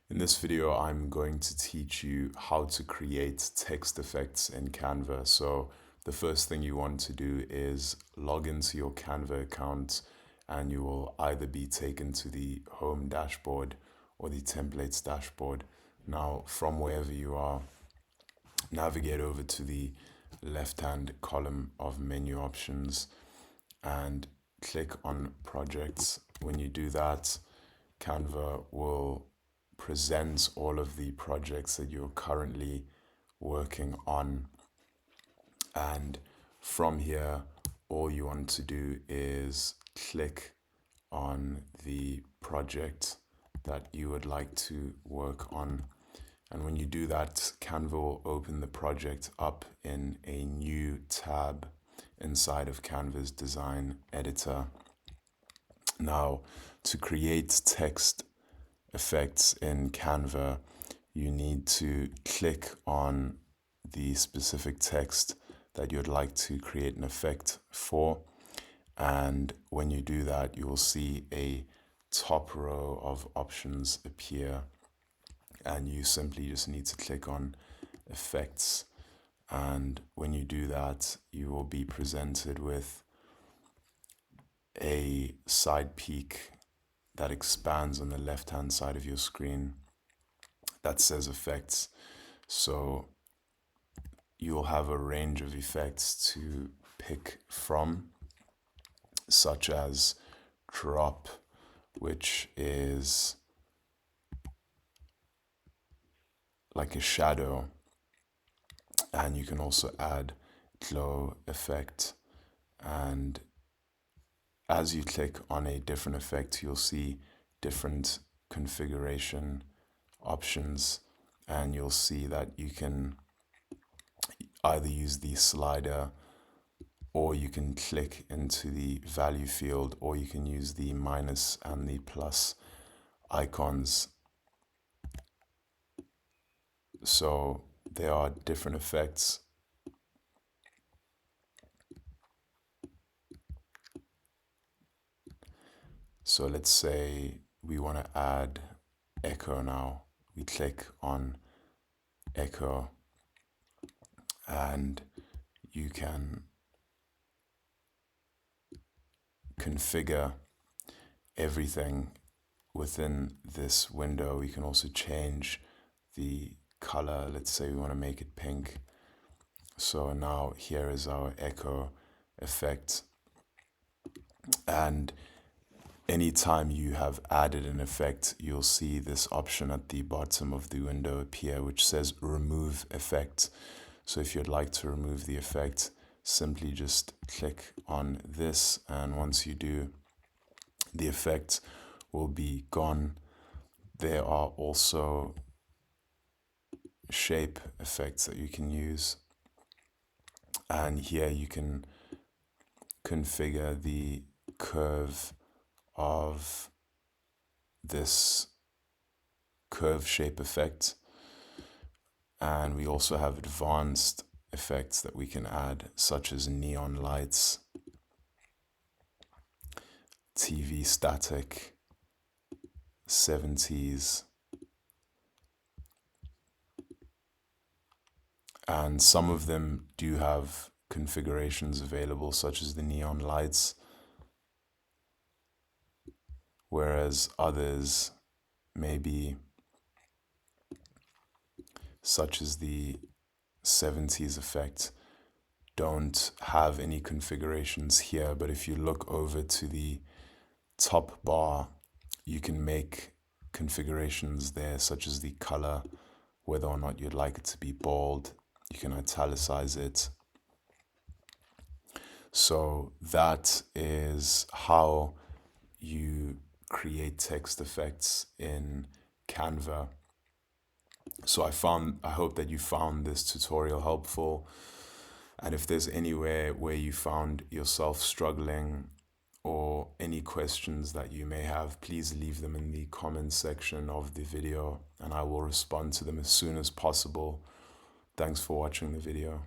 In this video, I'm going to teach you how to create text effects in Canva. So the first thing you want to do is log into your Canva account, and you will either be taken to the home dashboard or the templates dashboard. Now, from wherever you are, navigate over to the left-hand column of menu options and click on projects. When you do that, Canva will present all of the projects that you're currently working on. And from here, all you want to do is click on the project that you would like to work on. And when you do that, Canva will open the project up in a new tab inside of Canva's design editor. Now, to create text effects in Canva, you need to click on the specific text that you'd like to create an effect for. And when you do that, you will see a top row of options appear, and you simply just need to click on effects. And when you do that, you will be presented with a side peak that expands on the left hand side of your screen that says effects. So you'll have a range of effects to pick from, such as drop, which is like a shadow, and you can also add glow effect. And as you click on a different effect, you'll see different configuration options, and you'll see that you can either use the slider, or you can click into the value field, or you can use the minus and the plus icons. So there are different effects. So let's say we want to add echo now. We click on echo, and you can configure everything within this window. We can also change the color. Let's say we want to make it pink. So now here is our echo effect. And anytime you have added an effect, you'll see this option at the bottom of the window appear, which says remove effect. So if you'd like to remove the effect, simply just click on this, and once you do, the effect will be gone. There are also shape effects that you can use, and here you can configure the curve of this curve shape effect. And we also have advanced effects that we can add, such as neon lights, TV static, 70s, and some of them do have configurations available, such as the neon lights, whereas others, maybe such as the 70s effect, don't have any configurations here. But if you look over to the top bar, you can make configurations there, such as the color, whether or not you'd like it to be bold. You can italicize it. So that is how you create text effects in Canva. So I hope that you found this tutorial helpful. And if there's anywhere where you found yourself struggling, or any questions that you may have, please leave them in the comments section of the video, and I will respond to them as soon as possible. Thanks for watching the video.